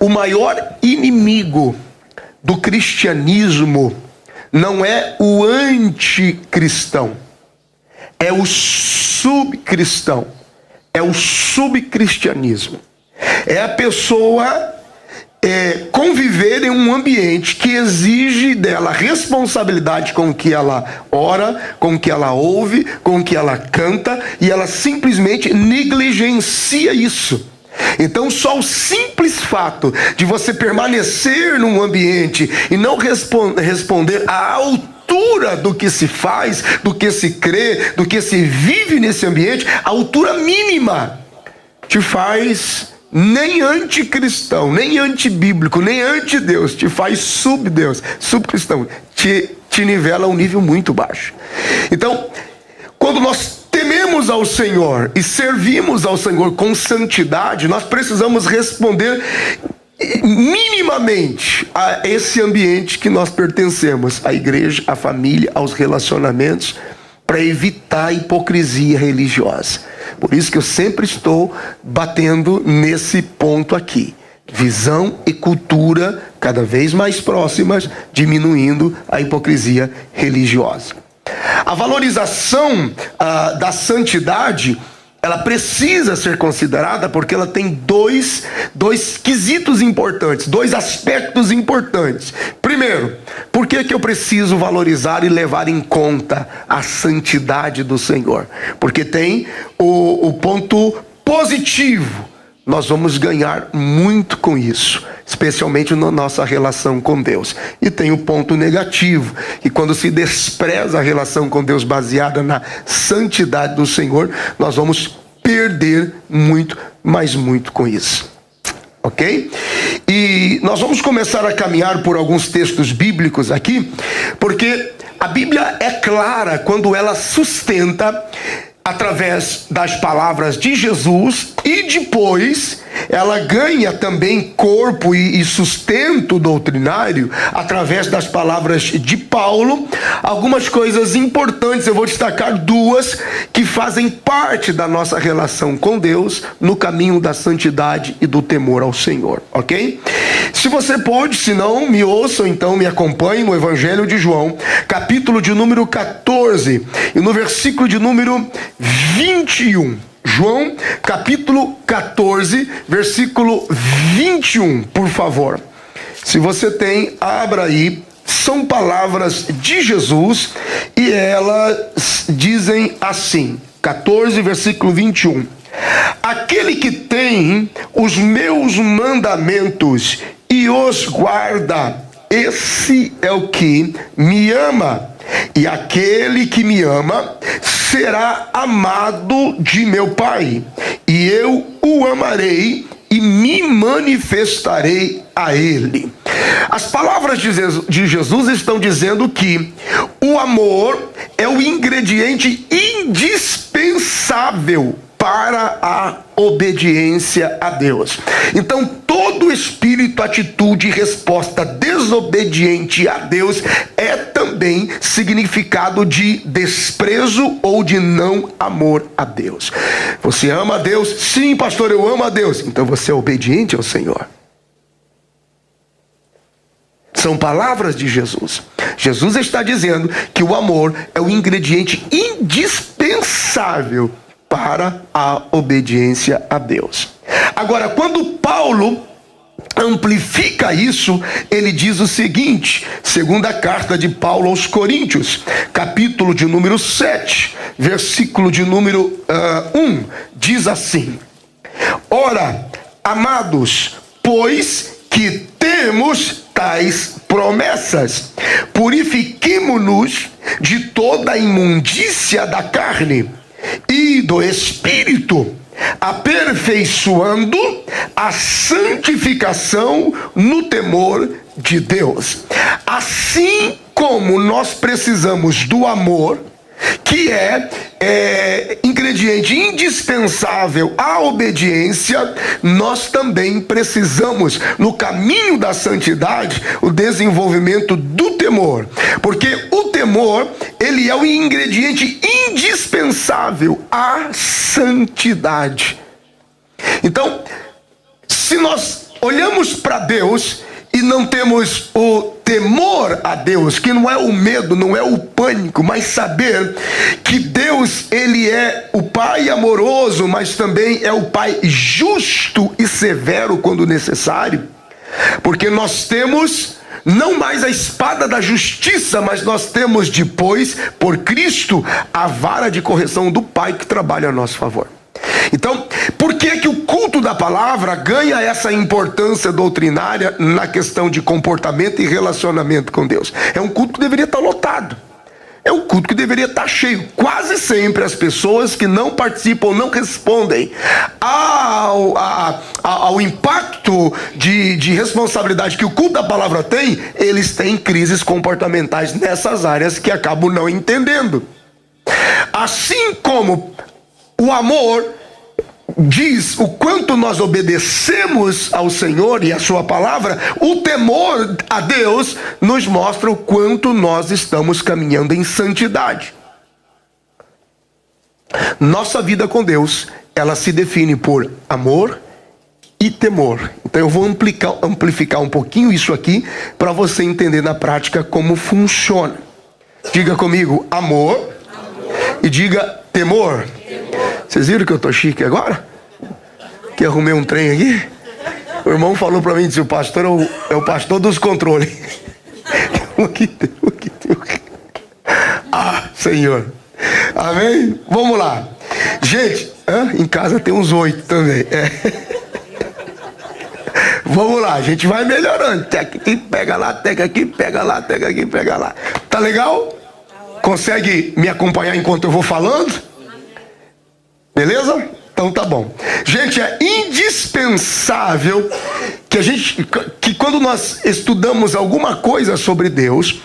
o maior inimigo do cristianismo não é o anticristão, é o subcristão, é o subcristianismo. É a pessoa conviver em um ambiente que exige dela responsabilidade com o que ela ora, com o que ela ouve, com o que ela canta, e ela simplesmente negligencia isso. Então só o simples fato de você permanecer num ambiente e não responder à altura do que se faz, do que se crê, do que se vive nesse ambiente, a altura mínima te faz nem anticristão, nem antibíblico, nem antideus, te faz subdeus, subcristão, te nivela a um nível muito baixo. Então, quando nós tememos ao Senhor e servimos ao Senhor com santidade, nós precisamos responder minimamente a esse ambiente que nós pertencemos, à igreja, à família, aos relacionamentos, para evitar a hipocrisia religiosa. Por isso que eu sempre estou batendo nesse ponto aqui. Visão e cultura cada vez mais próximas, diminuindo a hipocrisia religiosa. A valorização da santidade, ela precisa ser considerada porque ela tem dois quesitos importantes, dois aspectos importantes. Primeiro, por que eu preciso valorizar e levar em conta a santidade do Senhor? Porque tem o ponto positivo. Nós vamos ganhar muito com isso, especialmente na nossa relação com Deus. E tem o ponto negativo, que quando se despreza a relação com Deus baseada na santidade do Senhor, nós vamos perder muito, mas muito com isso. Ok? E nós vamos começar a caminhar por alguns textos bíblicos aqui, porque a Bíblia é clara quando ela sustenta através das palavras de Jesus, e depois ela ganha também corpo e sustento doutrinário através das palavras de Paulo. Algumas coisas importantes, eu vou destacar duas que fazem parte da nossa relação com Deus no caminho da santidade e do temor ao Senhor, ok? Se você pode, se não, me ouçam, então me acompanhem no Evangelho de João, capítulo de número 14, e no versículo de número 21. João, capítulo 14, versículo 21, por favor. Se você tem, abra aí. São palavras de Jesus e elas dizem assim, 14, versículo 21. Aquele que tem os meus mandamentos e os guarda, esse é o que me ama. E aquele que me ama será amado de meu Pai, e eu o amarei e me manifestarei a ele. As palavras de Jesus estão dizendo que o amor é o ingrediente indispensável para a obediência a Deus. Então, todo espírito, atitude e resposta desobediente a Deus é também significado de desprezo ou de não amor a Deus. Você ama a Deus? Sim, pastor, eu amo a Deus. Então você é obediente ao Senhor. São palavras de Jesus. Jesus está dizendo que o amor é o ingrediente indispensável para a obediência a Deus. Agora, quando Paulo amplifica isso, ele diz o seguinte, segunda carta de Paulo aos Coríntios, capítulo de número 7, versículo de número 1, diz assim: ora, amados, pois que temos tais promessas, purifiquemo-nos de toda a imundícia da carne e do Espírito, aperfeiçoando a santificação no temor de Deus. Assim como nós precisamos do amor, que é ingrediente indispensável à obediência, nós também precisamos, no caminho da santidade, o desenvolvimento do temor. Porque o temor, ele é o ingrediente indispensável à santidade. Então, se nós olhamos para Deus e não temos o temor a Deus, que não é o medo, não é o pânico, mas saber que Deus, Ele é o Pai amoroso, mas também é o Pai justo e severo quando necessário, porque nós temos não mais a espada da justiça, mas nós temos depois, por Cristo, a vara de correção do Pai que trabalha a nosso favor. Então, por que o culto da palavra ganha essa importância doutrinária na questão de comportamento e relacionamento com Deus? É um culto que deveria estar lotado. É um culto que deveria estar cheio. Quase sempre as pessoas que não participam, não respondem ao impacto de responsabilidade que o culto da palavra tem, eles têm crises comportamentais nessas áreas que acabam não entendendo. Assim como o amor diz o quanto nós obedecemos ao Senhor e à sua palavra, o temor a Deus nos mostra o quanto nós estamos caminhando em santidade. Nossa vida com Deus, ela se define por amor e temor. Então eu vou amplificar um pouquinho isso aqui para você entender na prática como funciona. Diga comigo, amor. E diga temor. Vocês viram que eu tô chique agora? Que arrumei um trem aqui? O irmão falou para mim, disse, o pastor é o pastor dos controles. Ah, Senhor. Amém? Vamos lá. Gente, em casa tem uns 8 também. Vamos lá, a gente vai melhorando. Teca aqui, pega lá, teca aqui, pega lá, teca aqui, pega lá. Tá legal? Consegue me acompanhar enquanto eu vou falando? Beleza? Então tá bom. Gente, é indispensável que quando nós estudamos alguma coisa sobre Deus,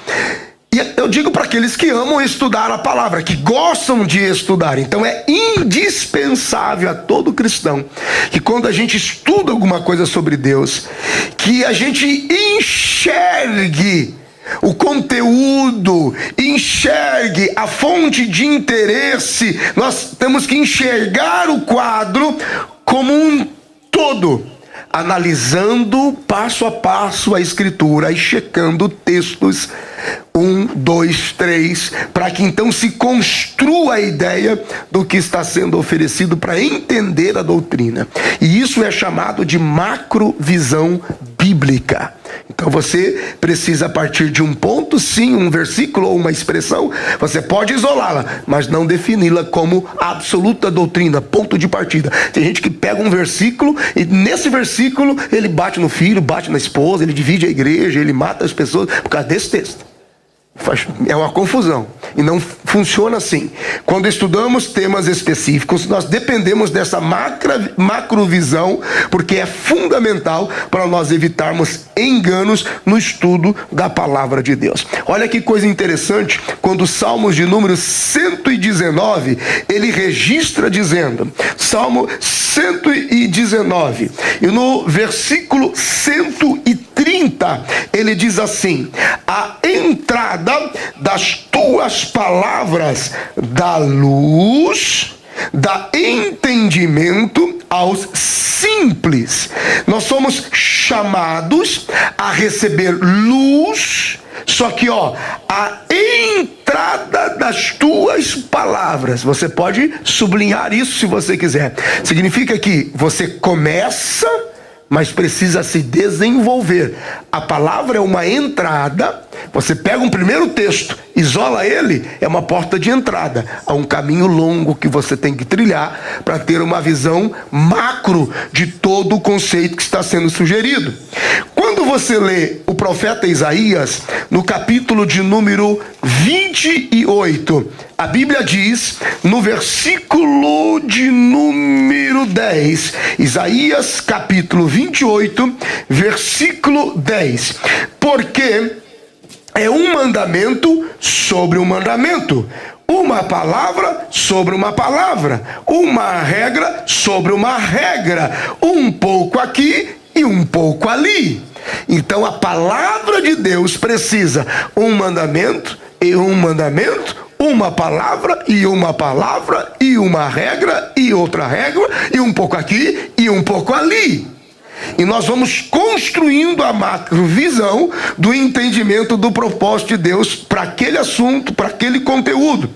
e eu digo para aqueles que amam estudar a palavra, que gostam de estudar, então é indispensável a todo cristão que quando a gente estuda alguma coisa sobre Deus, que a gente enxergue o conteúdo, enxergue a fonte de interesse. Nós temos que enxergar o quadro como um todo, analisando passo a passo a escritura e checando textos 1, 2, 3, para que então se construa a ideia do que está sendo oferecido para entender a doutrina. E isso é chamado de macrovisão bíblica. Então você precisa partir de um ponto, sim, um versículo ou uma expressão, você pode isolá-la, mas não defini-la como absoluta doutrina, ponto de partida. Tem gente que pega um versículo e nesse versículo ele bate no filho, bate na esposa, ele divide a igreja, ele mata as pessoas por causa desse texto. É uma confusão e não funciona assim. Quando estudamos temas específicos, nós dependemos dessa macrovisão, porque é fundamental para nós evitarmos enganos no estudo da palavra de Deus. Olha que coisa interessante, quando o Salmos de número 119, ele registra dizendo, Salmo 119, e no versículo 130, ele diz assim: a entrada das tuas palavras dá luz, dá entendimento aos simples. Nós somos chamados a receber luz, só que a entrada das tuas palavras, você pode sublinhar isso se você quiser, significa que você começa, mas precisa se desenvolver. A palavra é uma entrada. Você pega um primeiro texto, isola ele, é uma porta de entrada a um caminho longo que você tem que trilhar para ter uma visão macro de todo o conceito que está sendo sugerido. Quando você lê o profeta Isaías, no capítulo de número 28, a Bíblia diz, no versículo de número 10, Isaías capítulo 28, versículo 10, porque é um mandamento sobre um mandamento, uma palavra sobre uma palavra, uma regra sobre uma regra, um pouco aqui e um pouco ali. Então a palavra de Deus precisa um mandamento e um mandamento, uma palavra e uma palavra, e uma regra e outra regra, e um pouco aqui e um pouco ali. E nós vamos construindo a macrovisão do entendimento do propósito de Deus para aquele assunto, para aquele conteúdo.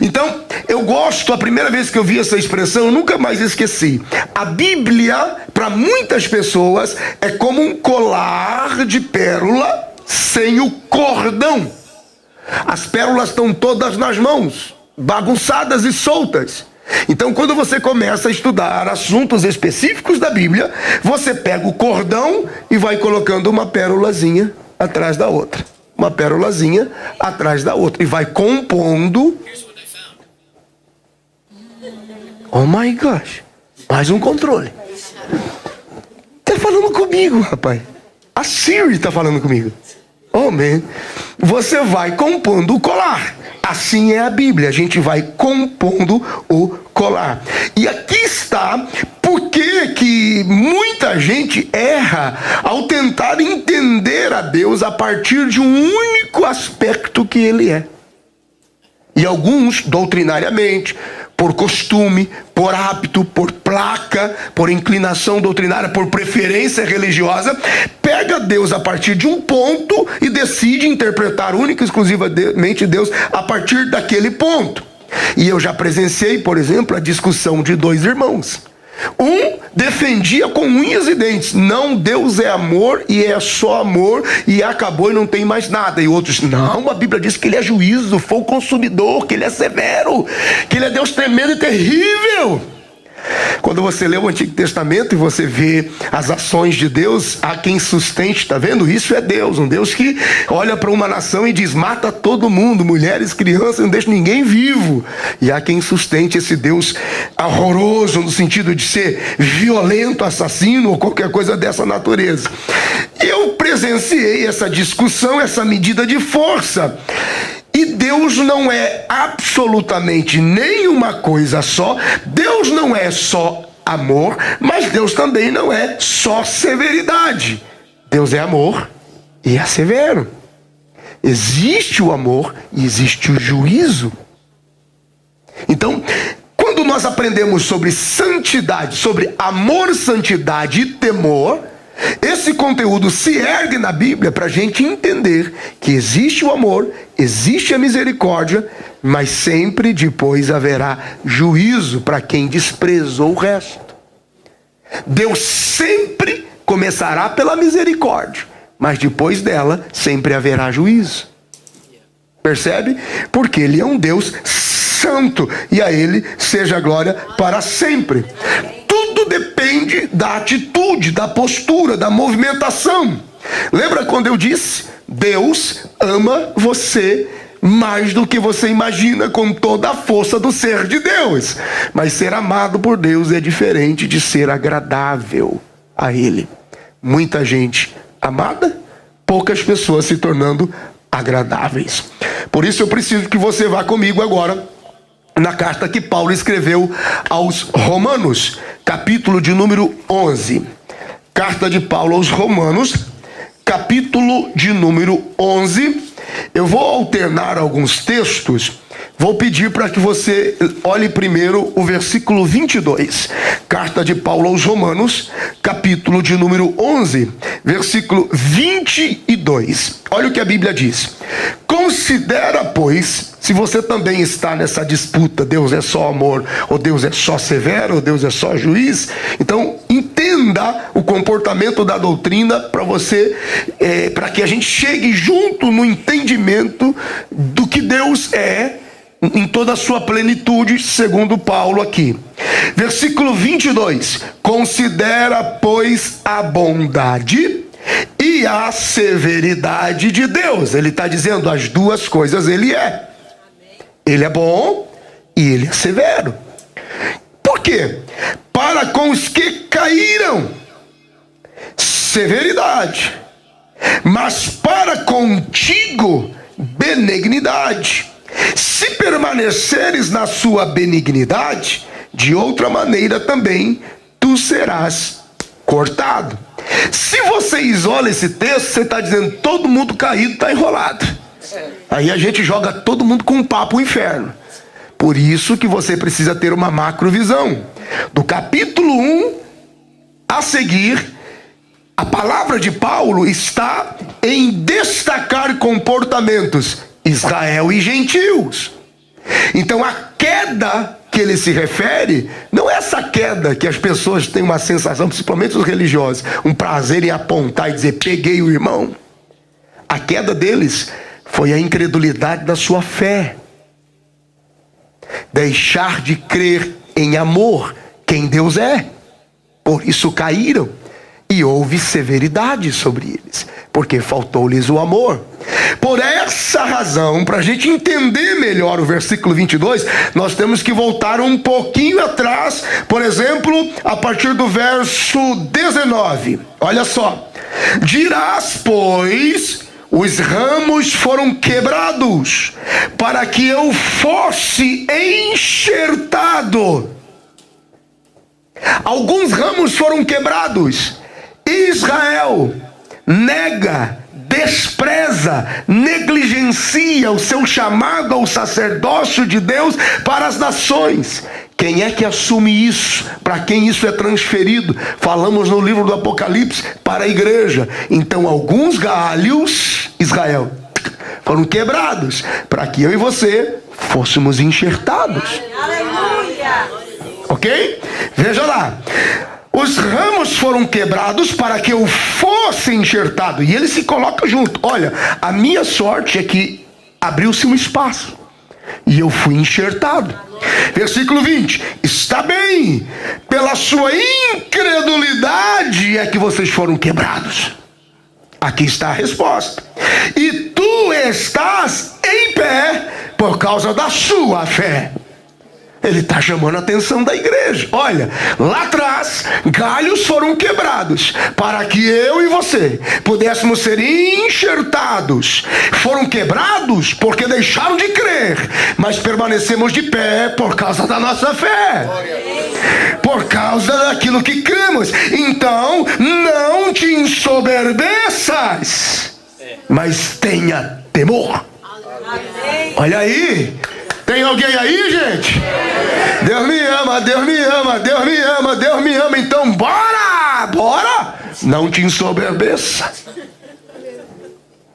Então, eu gosto, a primeira vez que eu vi essa expressão, eu nunca mais esqueci. A Bíblia, para muitas pessoas, é como um colar de pérola sem o cordão. As pérolas estão todas nas mãos, bagunçadas e soltas. Então, quando você começa a estudar assuntos específicos da Bíblia, você pega o cordão e vai colocando uma pérolazinha atrás da outra. Uma pérolazinha atrás da outra. E vai compondo. Oh my gosh. Mais um controle. Está falando comigo, rapaz. A Siri está falando comigo. Oh, man. Você vai compondo o colar. Assim é a Bíblia. A gente vai compondo o colar. E aqui está por que muita gente erra ao tentar entender a Deus a partir de um único aspecto que Ele é. E alguns, doutrinariamente, por costume, por hábito, por placa, por inclinação doutrinária, por preferência religiosa, pega Deus a partir de um ponto e decide interpretar única e exclusivamente Deus a partir daquele ponto. E eu já presenciei, por exemplo, a discussão de dois irmãos. Um defendia com unhas e dentes: não, Deus é amor e é só amor e acabou e não tem mais nada. E outros: não, a Bíblia diz que Ele é juízo, fogo consumidor, que Ele é severo, que Ele é Deus tremendo e terrível. Quando você lê o Antigo Testamento e você vê as ações de Deus, há quem sustente, está vendo? Isso é Deus, um Deus que olha para uma nação e diz: mata todo mundo, mulheres, crianças, não deixa ninguém vivo. E há quem sustente esse Deus horroroso, no sentido de ser violento, assassino ou qualquer coisa dessa natureza. Eu presenciei essa discussão, essa medida de força. E Deus não é absolutamente nenhuma coisa só. Deus não é só amor, mas Deus também não é só severidade. Deus é amor e é severo. Existe o amor e existe o juízo. Então, quando nós aprendemos sobre santidade, sobre amor, santidade e temor, esse conteúdo se ergue na Bíblia para a gente entender que existe o amor, existe a misericórdia, mas sempre depois haverá juízo para quem desprezou o resto. Deus sempre começará pela misericórdia, mas depois dela sempre haverá juízo. Percebe? Porque Ele é um Deus santo e a Ele seja a glória para sempre. Tudo depende da atitude, da postura, da movimentação. Lembra quando eu disse: Deus ama você mais do que você imagina, com toda a força do ser de Deus. Mas ser amado por Deus é diferente de ser agradável a Ele. Muita gente amada, poucas pessoas se tornando agradáveis. Por isso eu preciso que você vá comigo agora na carta que Paulo escreveu aos Romanos, capítulo de número 11. Carta de Paulo aos Romanos, capítulo de número 11. Eu vou alternar alguns textos. Vou pedir para que você olhe primeiro o versículo 22. Carta de Paulo aos Romanos, capítulo de número 11, versículo 22. Olha o que a Bíblia diz. Considera, pois, se você também está nessa disputa, Deus é só amor, ou Deus é só severo, ou Deus é só juiz, então entenda o comportamento da doutrina para você, para que a gente chegue junto no entendimento do que Deus é, em toda a sua plenitude, segundo Paulo aqui. Versículo 22. Considera, pois, a bondade e a severidade de Deus. Ele está dizendo as duas coisas Ele é. Ele é bom e Ele é severo. Por quê? Para com os que caíram, severidade. Mas para contigo, benignidade. Se permaneceres na sua benignidade, de outra maneira também tu serás cortado. Se você isola esse texto, você está dizendo todo mundo caído está enrolado. Aí a gente joga todo mundo com um papo inferno. Por isso que você precisa ter uma macrovisão. Do capítulo 1 a seguir, A palavra de Paulo está em destacar comportamentos, Israel e gentios. Então a queda que ele se refere, não é essa queda que as pessoas têm uma sensação, principalmente os religiosos, um prazer em apontar e dizer, peguei o irmão. A queda deles foi a incredulidade da sua fé. Deixar de crer em amor, quem Deus é. Por isso caíram. E houve severidade sobre eles, porque faltou-lhes o amor. Por essa razão, para a gente entender melhor o versículo 22, nós temos que voltar um pouquinho atrás, por exemplo, a partir do verso 19. Olha só. Dirás, pois, os ramos foram quebrados, para que eu fosse enxertado. Alguns ramos foram quebrados. Israel nega, despreza, negligencia o seu chamado ao sacerdócio de Deus para as nações. Quem é que assume isso? Para quem isso é transferido? Falamos no livro do Apocalipse para a igreja. Então alguns galhos, Israel, foram quebrados para que eu e você fôssemos enxertados. Aleluia! Ok? Veja lá. Os ramos foram quebrados para que eu fosse enxertado. E ele se coloca junto. Olha, a minha sorte é que abriu-se um espaço. E eu fui enxertado. Versículo 20. Está bem. Pela sua incredulidade é que vocês foram quebrados. Aqui está a resposta. E tu estás em pé por causa da sua fé. Ele está chamando a atenção da igreja. Olha, lá atrás, galhos foram quebrados para que eu e você pudéssemos ser enxertados. Foram quebrados porque deixaram de crer, mas permanecemos de pé por causa da nossa fé, por causa daquilo que cremos. Então, não te ensoberbeças, mas tenha temor. Olha aí. Tem alguém aí, gente? Deus me ama, Deus me ama, Deus me ama, Deus me ama. Então bora, bora. Não te ensoberbeça.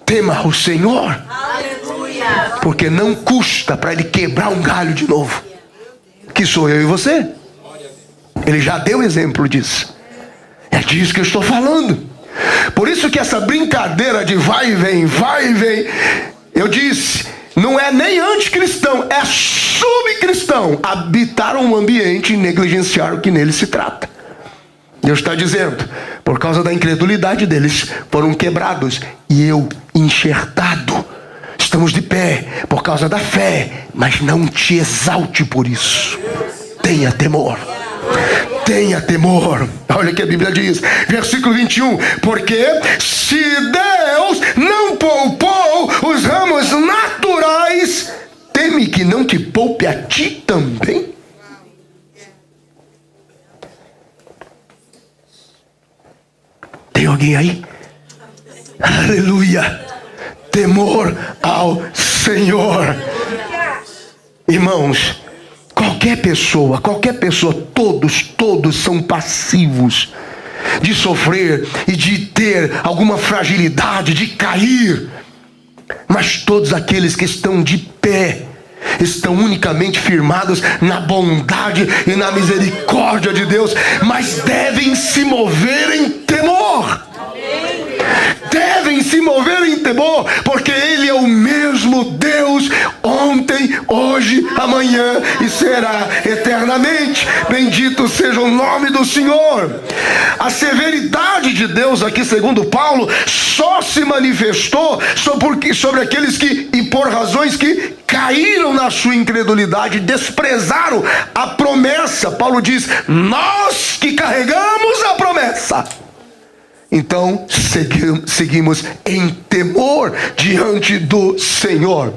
Tema o Senhor. Aleluia. Porque não custa para ele quebrar um galho de novo. Que sou eu e você. Ele já deu exemplo disso. É disso que eu estou falando. Por isso que essa brincadeira de vai e vem, eu disse... Não é nem anticristão, é subcristão. Habitaram um ambiente e negligenciaram o que nele se trata. Deus está dizendo, por causa da incredulidade deles, foram quebrados. E eu enxertado. Estamos de pé por causa da fé. Mas não te exalte por isso. Tenha temor. Tenha temor. Olha o que a Bíblia diz, versículo 21. Porque se Deus não poupou os ramos naturais, teme que não te poupe a ti também? Tem alguém aí? Aleluia. Temor ao Senhor. Irmãos, qualquer pessoa, todos são passivos de sofrer e de ter alguma fragilidade, de cair. Mas todos aqueles que estão de pé, estão unicamente firmados na bondade e na misericórdia de Deus, mas devem se mover em temor. Devem se mover em temor, porque Ele é o mesmo Deus ontem, hoje, amanhã e será eternamente. Bendito seja o nome do Senhor. A severidade de Deus aqui, segundo Paulo, só se manifestou sobre aqueles que, e por razões que caíram na sua incredulidade, desprezaram a promessa. Paulo diz, nós que carregamos a promessa, então seguimos em temor diante do Senhor.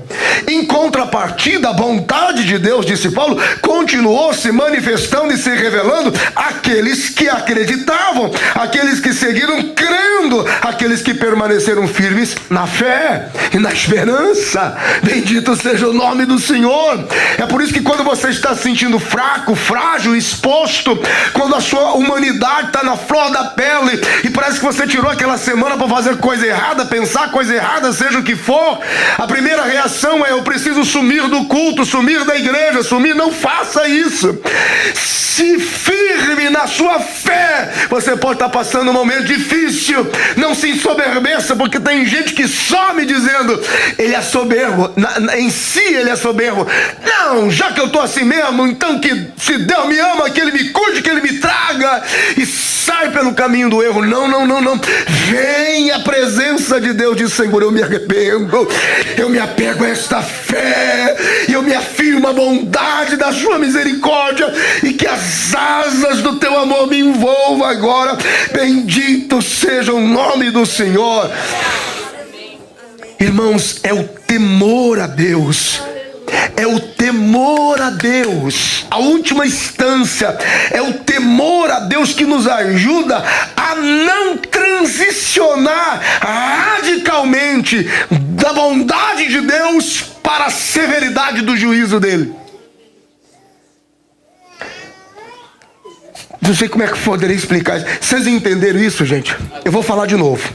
Em contrapartida, a bondade de Deus, disse Paulo, continuou se manifestando e se revelando àqueles que acreditavam, àqueles que seguiram crendo, àqueles que permaneceram firmes na fé e na esperança. Bendito seja o nome do Senhor. É por isso que quando você está se sentindo fraco, frágil, exposto, quando a sua humanidade está na flor da pele e parece que você tirou aquela semana para fazer coisa errada, pensar coisa errada, seja o que for, a primeira reação é: eu preciso sumir do culto, sumir da igreja, sumir. Não faça isso. Se firme na sua fé. Você pode estar passando um momento difícil, não se ensoberbeça, porque tem gente que some dizendo: ele é soberbo, em si ele é soberbo. Não, já que eu estou assim mesmo, então que se Deus me ama, que ele me cuide, que ele me traga, e sai pelo caminho do erro. Não. Vem a presença de Deus, diz: Senhor, eu me arrependo, eu me apego a esta fé, e eu me afirmo à bondade da sua misericórdia, e que as asas do teu amor me envolvam agora. Bendito seja o nome do Senhor. Irmãos, é o temor a Deus. É o temor a Deus, a última instância. É o temor a Deus que nos ajuda a não transicionar radicalmente da bondade de Deus para a severidade do juízo dele. Não sei como é que poderia explicar isso. Vocês entenderam isso, gente? Eu vou falar de novo.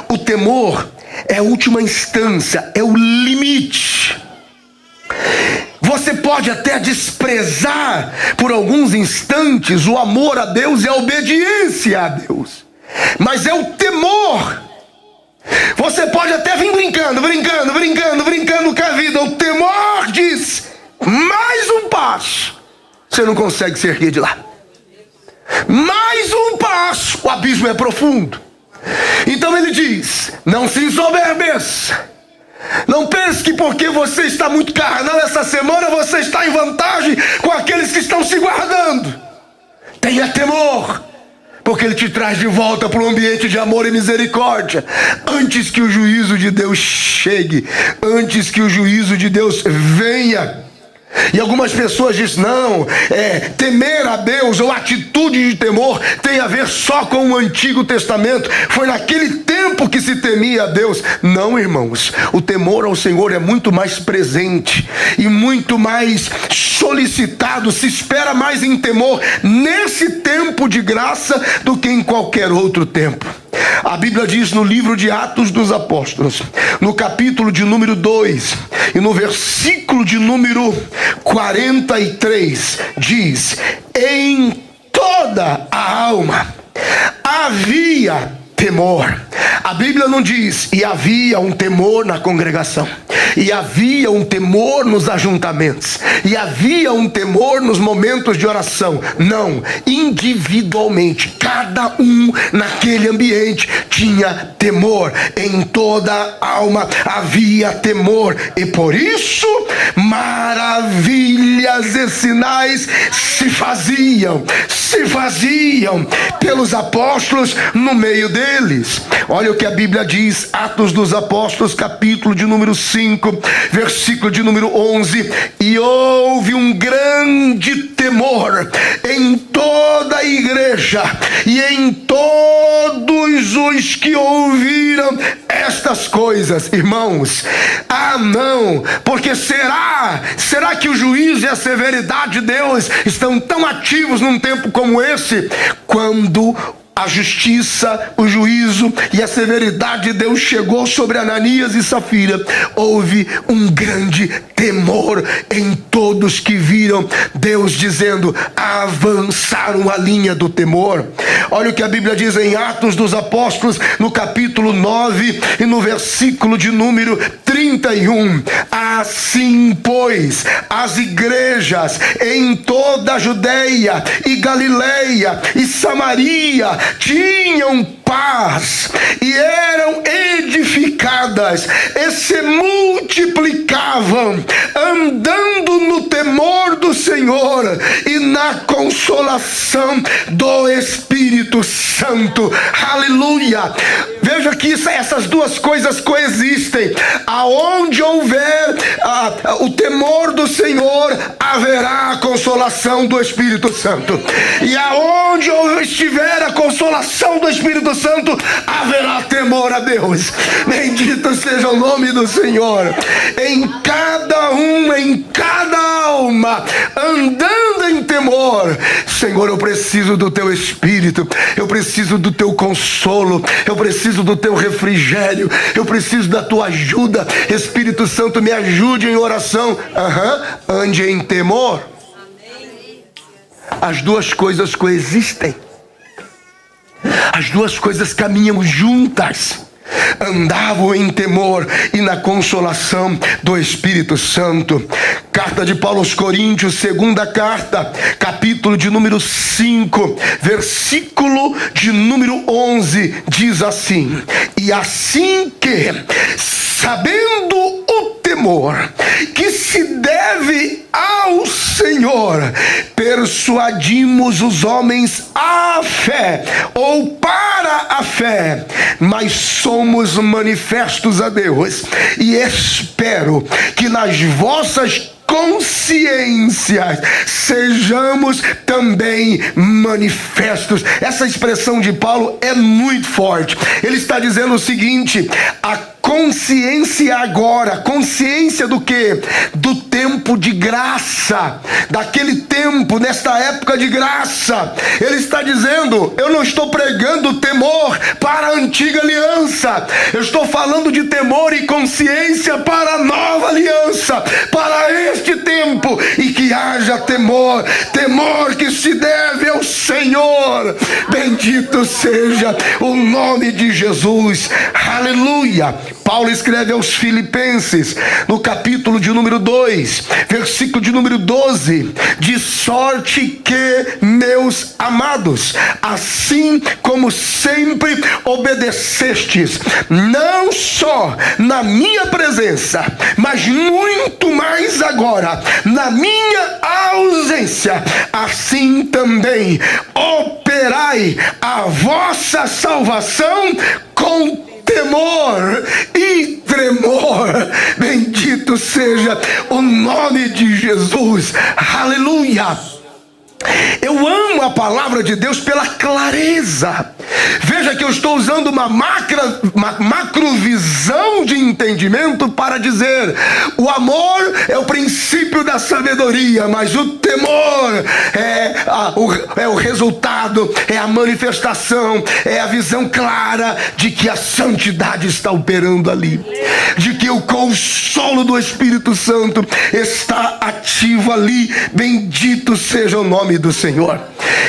O temor é a última instância, é o limite. Você pode até desprezar por alguns instantes o amor a Deus e a obediência a Deus, mas é o temor. Você pode até vir brincando com a vida. O temor diz: mais um passo, você não consegue se erguer de lá. Mais um passo, o abismo é profundo. Então ele diz: não se ensoberbeça. Não pense que porque você está muito carnal essa semana, você está em vantagem com aqueles que estão se guardando. Tenha temor, porque ele te traz de volta para um ambiente de amor e misericórdia. Antes que o juízo de Deus chegue, antes que o juízo de Deus venha. E algumas pessoas dizem: não, temer a Deus ou atitude de temor tem a ver só com o Antigo Testamento. Foi naquele tempo que se temia a Deus. Não, irmãos, o temor ao Senhor é muito mais presente e muito mais solicitado. Se espera mais em temor nesse tempo de graça do que em qualquer outro tempo. A Bíblia diz no livro de Atos dos Apóstolos, no capítulo de número 2 e no versículo de número 43, diz: em toda a alma havia temor. A Bíblia não diz: e havia um temor na congregação, e havia um temor nos ajuntamentos, e havia um temor nos momentos de oração. Não, individualmente, cada um naquele ambiente tinha temor. Em toda a alma havia temor, e por isso maravilhas e sinais se faziam pelos apóstolos no meio deles. Olha o que a Bíblia diz, Atos dos Apóstolos, capítulo de número 5, versículo de número 11: e houve um grande temor em toda a igreja e em todos os que ouviram estas coisas. Irmãos, não, porque será que o juízo e a severidade de Deus estão tão ativos num tempo como esse? Quando a justiça, o juízo e a severidade de Deus chegou sobre Ananias e Safira, houve um grande temor em todos que viram Deus, dizendo: avançaram a linha do temor. Olha o que a Bíblia diz em Atos dos Apóstolos, no capítulo 9 e no versículo de número 31. Assim, pois, as igrejas em toda a Judeia e Galileia e Samaria tinham paz e eram edificadas e se multiplicavam, andando no temor do Senhor e na consolação do Espírito Santo. Aleluia! Veja que essas duas coisas coexistem. Aonde houver o temor do Senhor, haverá a consolação do Espírito Santo. E aonde estiver a consolação do Espírito Santo, haverá temor a Deus. Bendito seja o nome do Senhor. Em cada alma andando em temor. Senhor, eu preciso do teu Espírito, eu preciso do teu consolo, eu preciso do teu refrigério, eu preciso da tua ajuda. Espírito Santo, me ajude em oração. Ande em temor. As duas coisas coexistem, as duas coisas caminham juntas. Andavam em temor e na consolação do Espírito Santo. Carta de Paulo aos Coríntios, segunda carta, capítulo de número 5, versículo de número 11, diz assim: e assim que, sabendo o temor que se deve ao Senhor, persuadimos os homens à fé, ou para a fé, mas somos manifestos a Deus, e espero que nas vossas consciências sejamos também manifestos. Essa expressão de Paulo é muito forte. Ele está dizendo o seguinte: a consciência agora, consciência do quê? Do tempo de graça, daquele tempo, nesta época de graça. Ele está dizendo: eu não estou pregando temor para a antiga aliança, eu estou falando de temor e consciência para a nova aliança, para este tempo, e que haja temor, temor que se deve ao Senhor. Bendito seja o nome de Jesus, aleluia. Paulo escreve aos Filipenses, no capítulo de número 2, versículo de número 12: de sorte que, meus amados, assim como sempre obedecestes, não só na minha presença, mas muito mais agora, na minha ausência, assim também operai a vossa salvação com temor e tremor. Bendito seja o nome de Jesus, aleluia. Eu amo a palavra de Deus pela clareza. Veja que eu estou usando uma macrovisão de entendimento para dizer: o amor é o princípio da sabedoria, mas o temor é o resultado, é a manifestação, é a visão clara de que a santidade está operando ali, de que o consolo do Espírito Santo está ativo ali. Bendito seja o nome do Senhor.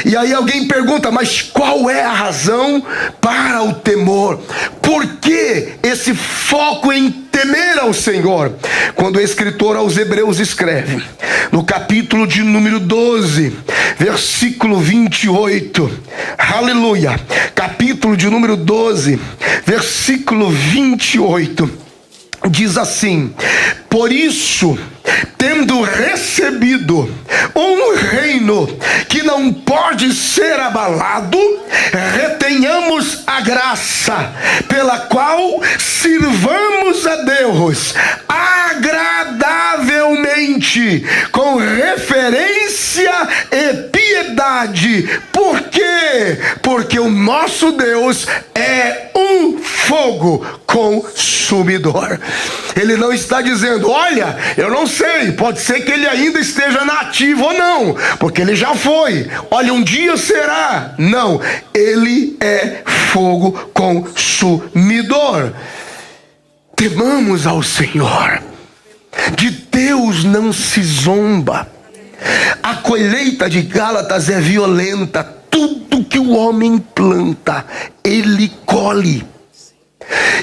E aí alguém pergunta: mas qual é a razão para o temor? Por que esse foco em temer ao Senhor? Quando o escritor aos Hebreus escreve, no capítulo de número 12, versículo 28, aleluia, capítulo de número 12, versículo 28, diz assim: por isso, tendo recebido um reino que não pode ser abalado, retenhamos a graça pela qual sirvamos a Deus agradavelmente, com referência e piedade. Por quê? Porque o nosso Deus é um fogo consumidor. Ele não está dizendo: olha, eu não sei, pode ser que ele ainda esteja nativo ou não, porque ele já foi, olha, um dia será. Não, ele é fogo consumidor. Temamos ao Senhor. De Deus não se zomba. A colheita de Gálatas é violenta. Tudo que o homem planta, ele colhe.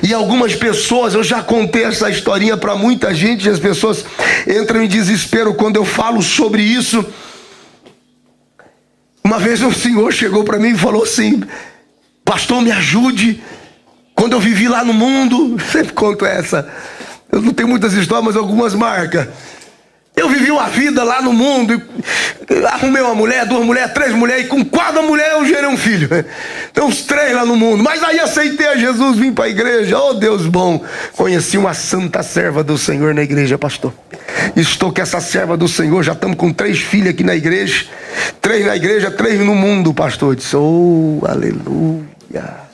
E algumas pessoas, eu já contei essa historinha para muita gente, e as pessoas entram em desespero quando eu falo sobre isso. Uma vez um senhor chegou para mim e falou assim: pastor, me ajude. Quando eu vivi lá no mundo, sempre conto essa, eu não tenho muitas histórias, mas algumas marcas. Eu vivi uma vida lá no mundo, arrumei uma mulher, 2 mulheres, 3 mulheres, e com 4 mulheres eu gerei um filho. Então uns 3 lá no mundo. Mas aí aceitei a Jesus, vim para a igreja. Oh, Deus bom. Conheci uma santa serva do Senhor na igreja, pastor. Estou com essa serva do Senhor, já estamos com 3 filhas aqui na igreja. 3 na igreja, 3 no mundo, pastor. Eu disse: oh, aleluia.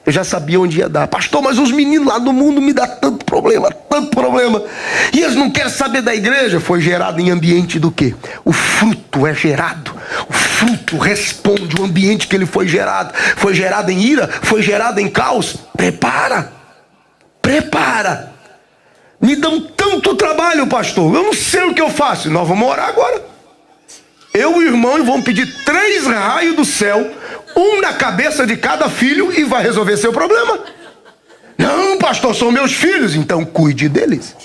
Eu já sabia onde ia dar. Pastor, mas os meninos lá do mundo me dão tanto problema, tanto problema. E eles não querem saber da igreja. Foi gerado em ambiente do quê? O fruto é gerado. O fruto responde o ambiente que ele foi gerado. Foi gerado em ira, foi gerado em caos. Prepara. Me dão tanto trabalho, pastor. Eu não sei o que eu faço. Nós vamos orar agora. Eu e o irmão vamos pedir 3 raios do céu, um na cabeça de cada filho, e vai resolver seu problema. Não, pastor, são meus filhos. Então cuide deles,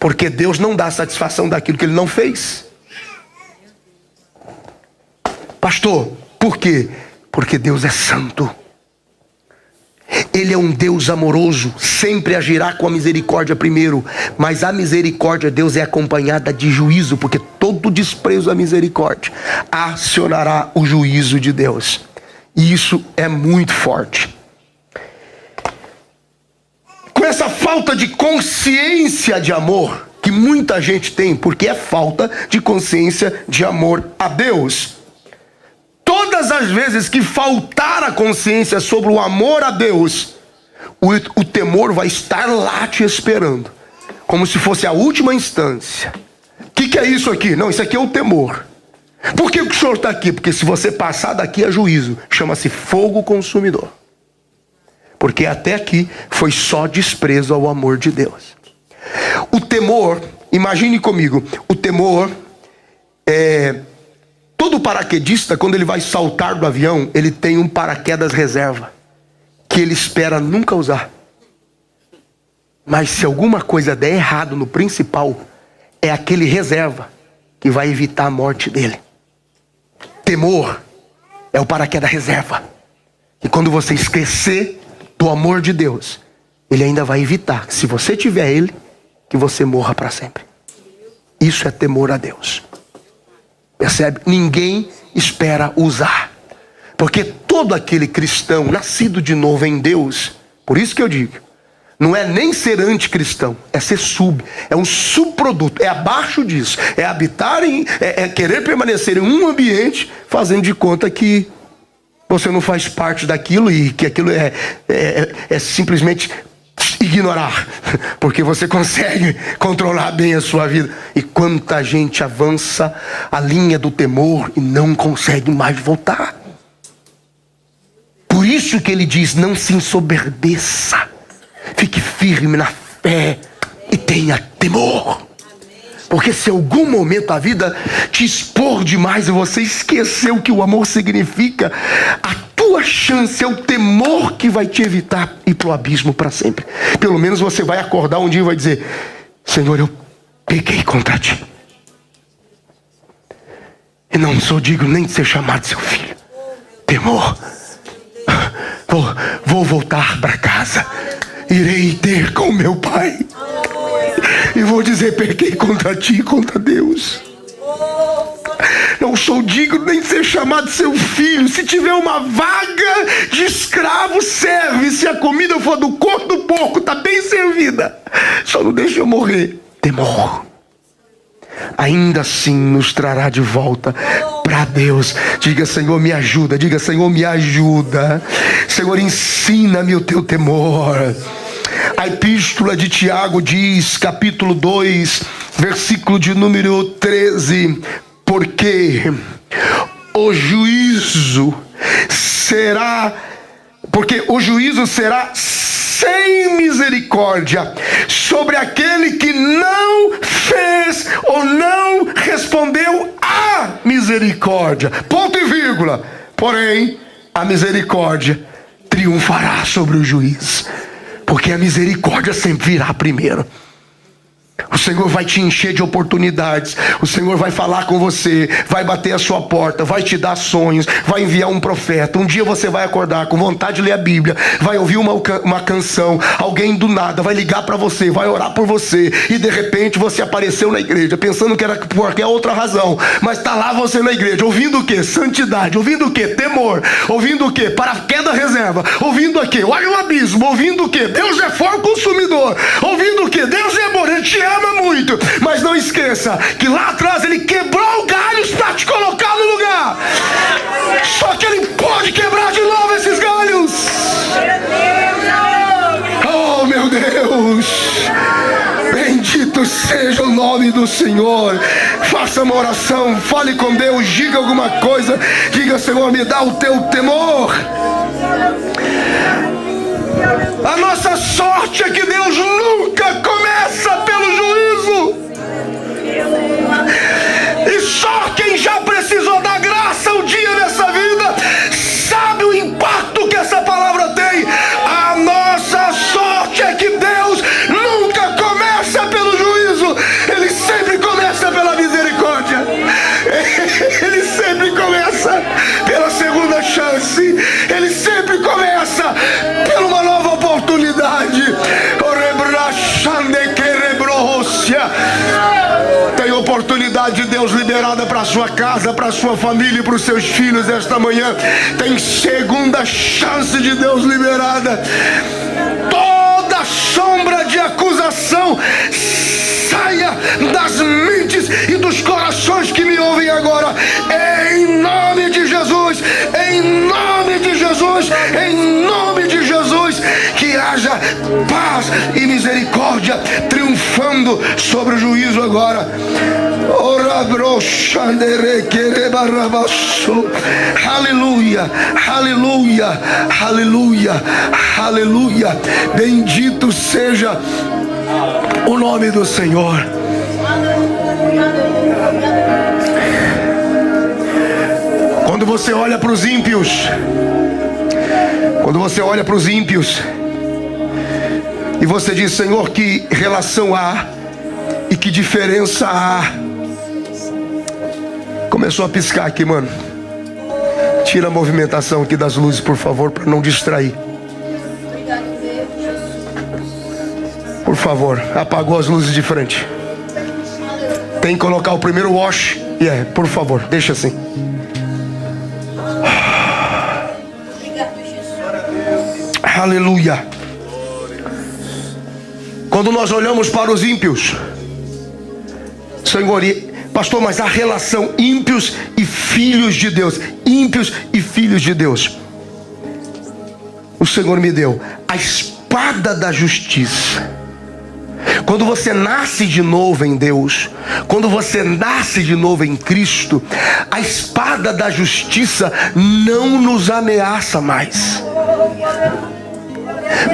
porque Deus não dá satisfação daquilo que ele não fez. Pastor, por quê? Porque Deus é santo. Ele é um Deus amoroso, sempre agirá com a misericórdia primeiro, mas a misericórdia de Deus é acompanhada de juízo, porque todo desprezo à misericórdia acionará o juízo de Deus. E isso é muito forte. Com essa falta de consciência de amor que muita gente tem, porque é falta de consciência de amor a Deus. Todas as vezes que faltar a consciência sobre o amor a Deus, o temor vai estar lá te esperando, como se fosse a última instância. O que é isso aqui? Não, isso aqui é o temor. Por que o senhor está aqui? Porque se você passar daqui a juízo, chama-se fogo consumidor. Porque até aqui foi só desprezo ao amor de Deus. O temor, imagine comigo, o temor é... Todo paraquedista, quando ele vai saltar do avião, ele tem um paraquedas reserva, que ele espera nunca usar. Mas se alguma coisa der errado no principal, é aquele reserva que vai evitar a morte dele. Temor é o paraquedas reserva. E quando você esquecer do amor de Deus, ele ainda vai evitar, se você tiver ele, que você morra para sempre. Isso é temor a Deus. Percebe? Ninguém espera usar. Porque todo aquele cristão nascido de novo em Deus, por isso que eu digo, não é nem ser anticristão, é ser é um subproduto, é abaixo disso, é habitar é querer permanecer em um ambiente, fazendo de conta que você não faz parte daquilo e que aquilo é simplesmente ignorar, porque você consegue controlar bem a sua vida. E quanta gente avança a linha do temor e não consegue mais voltar. Por isso que ele diz: não se ensoberbeça, fique firme na fé e tenha temor. Porque se em algum momento a vida te expor demais e você esqueceu o que o amor significa, a tua chance é o temor que vai te evitar ir para o abismo para sempre. Pelo menos você vai acordar um dia e vai dizer: Senhor, eu pequei contra ti. E não sou digno nem de ser chamado seu filho. Temor. Vou voltar para casa. Irei ter com meu pai. E vou dizer: pequei contra ti e contra Deus. Não sou digno nem de ser chamado seu filho. Se tiver uma vaga de escravo, serve. Se a comida for do corpo do porco, está bem servida. Só não deixe eu morrer. Temor. Ainda assim nos trará de volta para Deus. Diga: Senhor, me ajuda. Diga: Senhor, me ajuda. Senhor, ensina-me o teu temor. A epístola de Tiago diz, capítulo 2, versículo de número 13: porque o juízo será sem misericórdia sobre aquele que não fez ou não respondeu à misericórdia. Ponto e vírgula. Porém, a misericórdia triunfará sobre o juiz. Porque a misericórdia sempre virá primeiro. O Senhor vai te encher de oportunidades. O Senhor vai falar com você, vai bater a sua porta, vai te dar sonhos, vai enviar um profeta. Um dia você vai acordar com vontade de ler a Bíblia, vai ouvir uma canção, alguém do nada vai ligar para você, vai orar por você, e de repente você apareceu na igreja, pensando que era por qualquer outra razão, mas está lá você na igreja, ouvindo o que? Santidade, ouvindo o que? Temor, ouvindo o que? Paraquedas reserva, ouvindo o que? Olha o abismo, ouvindo o que? Deus é fogo consumidor, ouvindo o que? Deus é amor, Ele te ama muito, mas não esqueça que lá atrás Ele quebrou galhos para te colocar no lugar. Só que Ele pode quebrar de novo esses galhos. Bendito seja o nome do Senhor. Faça uma oração, fale com Deus, diga alguma coisa. Diga: Senhor, me dá o teu temor. A nossa sorte é que Deus nunca começa pelo juízo. E só quem já precisou da graça um dia nessa vida sabe o impacto que essa palavra tem. A nossa sorte é que Deus nunca começa pelo juízo. Ele sempre começa pela misericórdia. Ele sempre começa pela segunda chance. Ele sempre começa por uma nova oportunidade. Tem oportunidade de Deus liberada para a sua casa, para a sua família e para os seus filhos esta manhã. Tem segunda chance de Deus liberada. Toda sombra de acusação saia das mentes e dos corações que me ouvem agora, em nome de Jesus, em nome de Jesus, em nome de Jesus. Que haja paz e misericórdia triunfando sobre o juízo agora. Aleluia, aleluia, aleluia, aleluia. Bendito seja o nome do Senhor. Quando você olha para os ímpios, e você diz: Senhor, que relação há e que diferença há? Começou a piscar aqui, mano. Tira a movimentação aqui das luzes, por favor, para não distrair. Por favor, apagou as luzes de frente. Tem que colocar o primeiro wash. Por favor, deixa assim. Aleluia. Quando nós olhamos para os ímpios, Senhor, pastor, mas a relação ímpios e filhos de Deus, ímpios e filhos de Deus, o Senhor me deu a espada da justiça. Quando você nasce de novo em Deus, quando você nasce de novo em Cristo, a espada da justiça não nos ameaça mais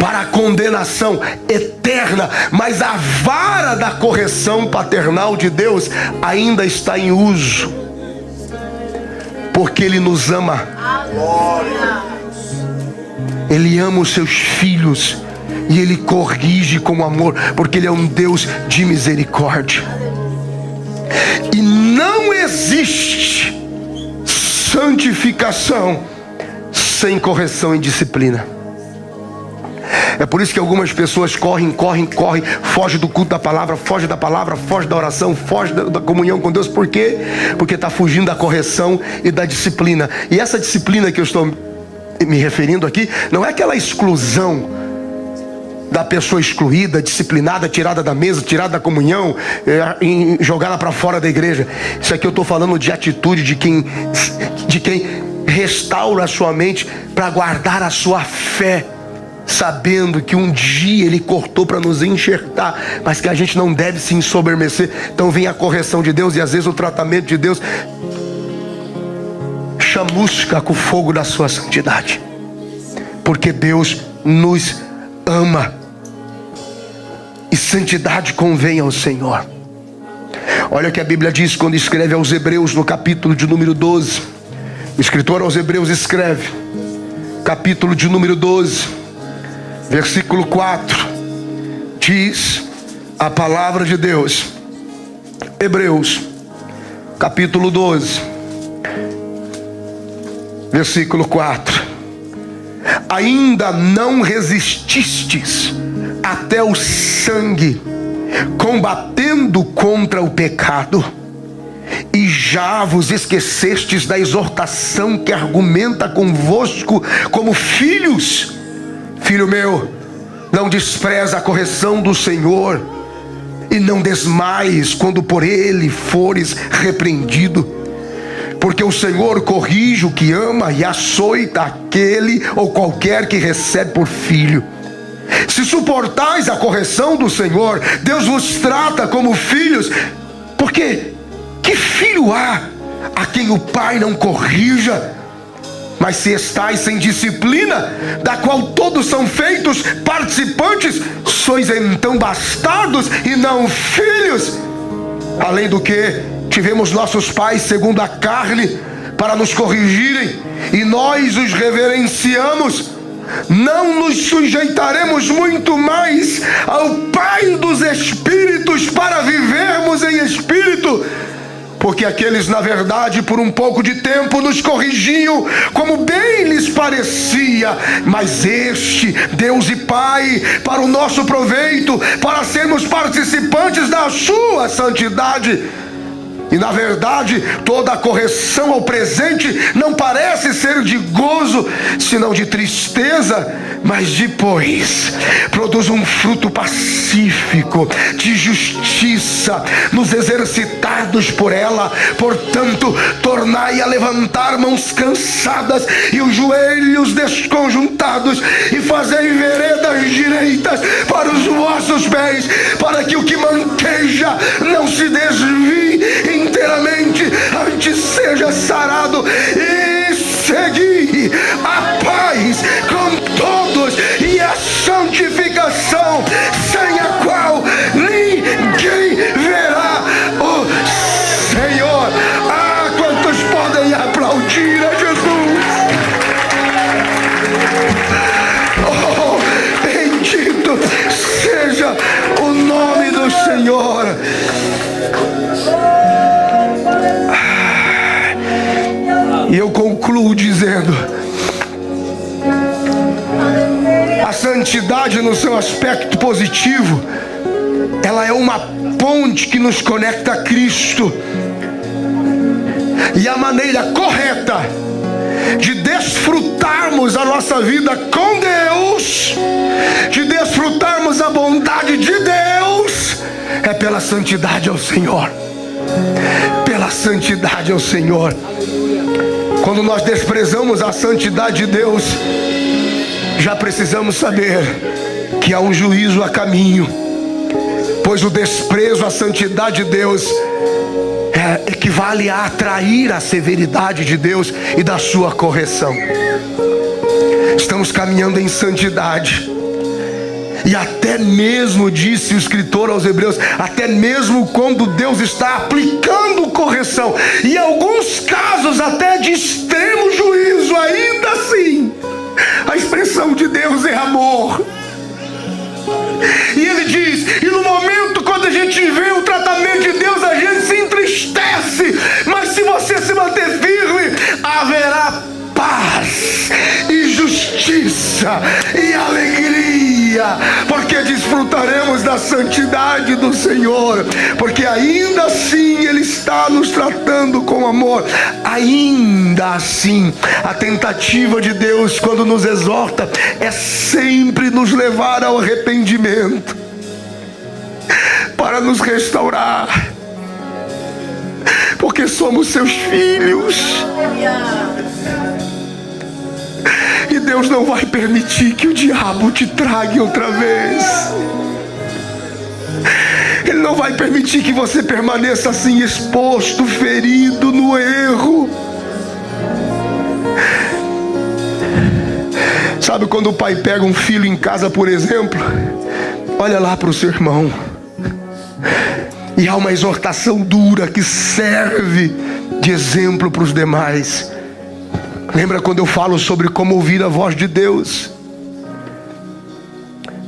para a condenação eterna, mas a vara da correção paternal de Deus ainda está em uso, porque Ele nos ama. Ele ama os seus filhos e Ele corrige com amor, porque Ele é um Deus de misericórdia. E não existe santificação sem correção e disciplina. É por isso que algumas pessoas correm, foge do culto da palavra, foge da oração, foge da comunhão com Deus. Por quê? Porque está fugindo da correção e da disciplina. E essa disciplina que eu estou me referindo aqui, não é aquela exclusão da pessoa excluída, disciplinada, tirada da mesa, tirada da comunhão, jogada para fora da igreja. Isso aqui eu estou falando de atitude de quem restaura a sua mente para guardar a sua fé, sabendo que um dia Ele cortou para nos enxertar, mas que a gente não deve se ensoberbecer. Então vem a correção de Deus, e às vezes o tratamento de Deus chamusca com o fogo da sua santidade, porque Deus nos ama, e santidade convém ao Senhor. Olha o que a Bíblia diz quando escreve aos Hebreus, no capítulo de número 12. O escritor aos Hebreus escreve, capítulo de número 12, versículo 4, diz a palavra de Deus. Hebreus, capítulo 12, versículo 4: ainda não resististes até o sangue, combatendo contra o pecado, e já vos esquecestes da exortação que argumenta convosco como filhos. Filho meu, não despreza a correção do Senhor, e não desmaies quando por Ele fores repreendido, porque o Senhor corrige o que ama e açoita aquele ou qualquer que recebe por filho. Se suportais a correção do Senhor, Deus vos trata como filhos, porque que filho há a quem o pai não corrija? Mas se estáis sem disciplina, da qual todos são feitos participantes, sois então bastardos e não filhos. Além do que, tivemos nossos pais segundo a carne para nos corrigirem, e nós os reverenciamos. Não nos sujeitaremos muito mais ao Pai dos Espíritos para vivermos em espírito? Porque aqueles, na verdade, por um pouco de tempo nos corrigiam como bem lhes parecia, mas este, Deus e Pai, para o nosso proveito, para sermos participantes da sua santidade. E na verdade, toda a correção ao presente não parece ser de gozo, senão de tristeza, mas depois produz um fruto pacífico, de justiça, nos exercitados por ela. Portanto, tornai a levantar mãos cansadas e os joelhos desconjuntados, e fazei veredas direitas para os vossos pés, para que o que manqueja não se desvie inteiramente, antes seja sarado, e segui a paz com todos e a santificação, sem a qual ninguém verá o Senhor. Ah, quantos podem aplaudir a Jesus? Oh, bendito seja o nome do Senhor. E eu concluo dizendo: a santidade no seu aspecto positivo, ela é uma ponte que nos conecta a Cristo. E a maneira correta de desfrutarmos a nossa vida com Deus, de desfrutarmos a bondade de Deus, é pela santidade ao Senhor. Pela santidade ao Senhor. Quando nós desprezamos a santidade de Deus, já precisamos saber que há um juízo a caminho, pois o desprezo à santidade de Deus equivale a atrair a severidade de Deus e da sua correção. Estamos caminhando em santidade. E até mesmo, disse o escritor aos Hebreus, até mesmo quando Deus está aplicando correção, em alguns casos até de extremo juízo, ainda assim, a expressão de Deus é amor. E ele diz, e no momento quando a gente vê o tratamento de Deus, a gente se entristece, mas se você se manter firme, haverá paz e justiça e alegria, porque desfrutaremos da santidade do Senhor, porque ainda assim Ele está nos tratando com amor. Ainda assim, a tentativa de Deus quando nos exorta é sempre nos levar ao arrependimento, para nos restaurar, porque somos seus filhos. E Deus não vai permitir que o diabo te trague outra vez. Ele não vai permitir que você permaneça assim, exposto, ferido no erro. Sabe quando o pai pega um filho em casa, por exemplo, olha lá para o seu irmão, e há uma exortação dura que serve de exemplo para os demais. Lembra quando eu falo sobre como ouvir a voz de Deus?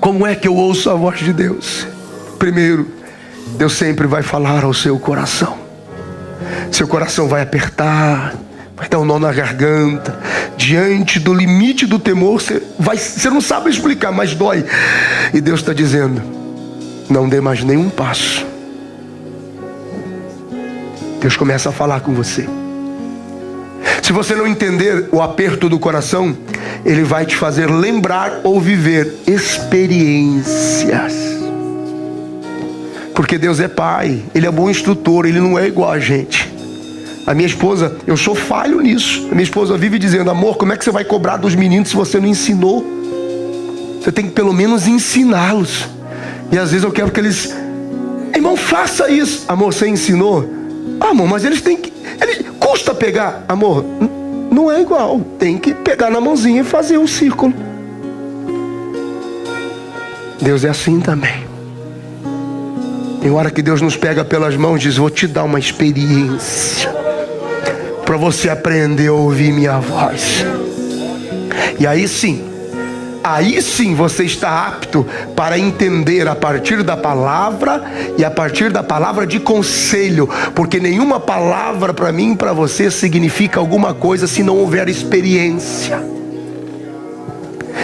Como é que eu ouço a voz de Deus? Primeiro, Deus sempre vai falar ao seu coração. Seu coração vai apertar, vai dar um nó na garganta. Diante do limite do temor, você não sabe explicar, mas dói. E Deus está dizendo, não dê mais nenhum passo. Deus começa a falar com você. Se você não entender o aperto do coração, Ele vai te fazer lembrar ou viver experiências. Porque Deus é Pai, Ele é bom instrutor, Ele não é igual a gente. A minha esposa, eu sou falho nisso. A minha esposa vive dizendo, amor, como é que você vai cobrar dos meninos se você não ensinou? Você tem que pelo menos ensiná-los. E às vezes eu quero que eles... Irmão, faça isso. Amor, você ensinou? Amor, mas eles têm que... Custa pegar. Amor, não é igual. Tem que pegar na mãozinha e fazer um círculo. Deus é assim também. Tem hora que Deus nos pega pelas mãos e diz: vou te dar uma experiência para você aprender a ouvir minha voz. E aí sim você está apto para entender a partir da palavra e a partir da palavra de conselho, porque nenhuma palavra para mim e para você significa alguma coisa se não houver experiência.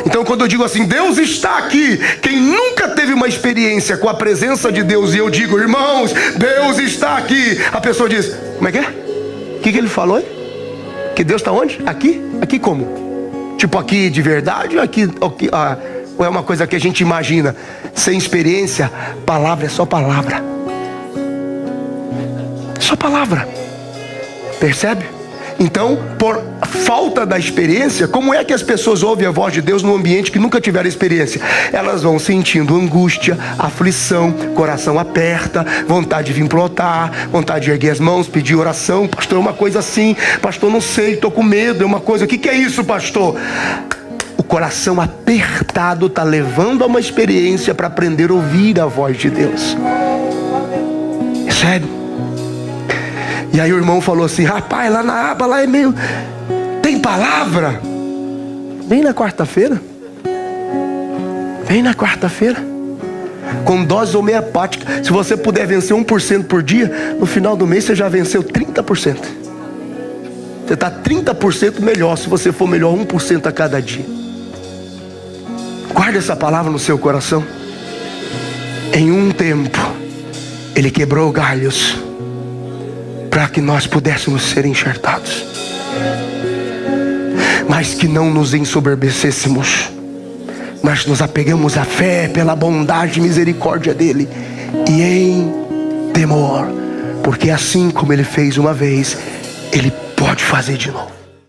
Então quando eu digo assim, Deus está aqui, quem nunca teve uma experiência com a presença de Deus, e eu digo, irmãos, Deus está aqui, a pessoa diz, como é que é? O que ele falou aí? Que Deus está onde? Aqui? Aqui como? Tipo aqui de verdade, aqui, ou é uma coisa que a gente imagina? Sem experiência, palavra é só palavra. Só palavra. Percebe? Então, por falta da experiência, como é que as pessoas ouvem a voz de Deus num ambiente que nunca tiveram experiência? Elas vão sentindo angústia, aflição, coração aperta, vontade de vir pro altar, vontade de erguer as mãos, pedir oração. Pastor, é uma coisa assim. Pastor, não sei, estou com medo, é uma coisa. O que é isso, pastor? O coração apertado está levando a uma experiência para aprender a ouvir a voz de Deus. É sério. E aí o irmão falou assim, rapaz, lá na aba, lá é meio... Tem palavra? Vem na quarta-feira. Vem na quarta-feira. Com dose homeopática. Se você puder vencer 1% por dia, no final do mês você já venceu 30%. Você está 30% melhor se você for melhor 1% a cada dia. Guarda essa palavra no seu coração. Em um tempo, Ele quebrou galhos para que nós pudéssemos ser enxertados, mas que não nos ensoberbecêssemos, mas nos apegamos à fé pela bondade e misericórdia dEle, e em temor, porque assim como Ele fez uma vez, Ele pode fazer de novo.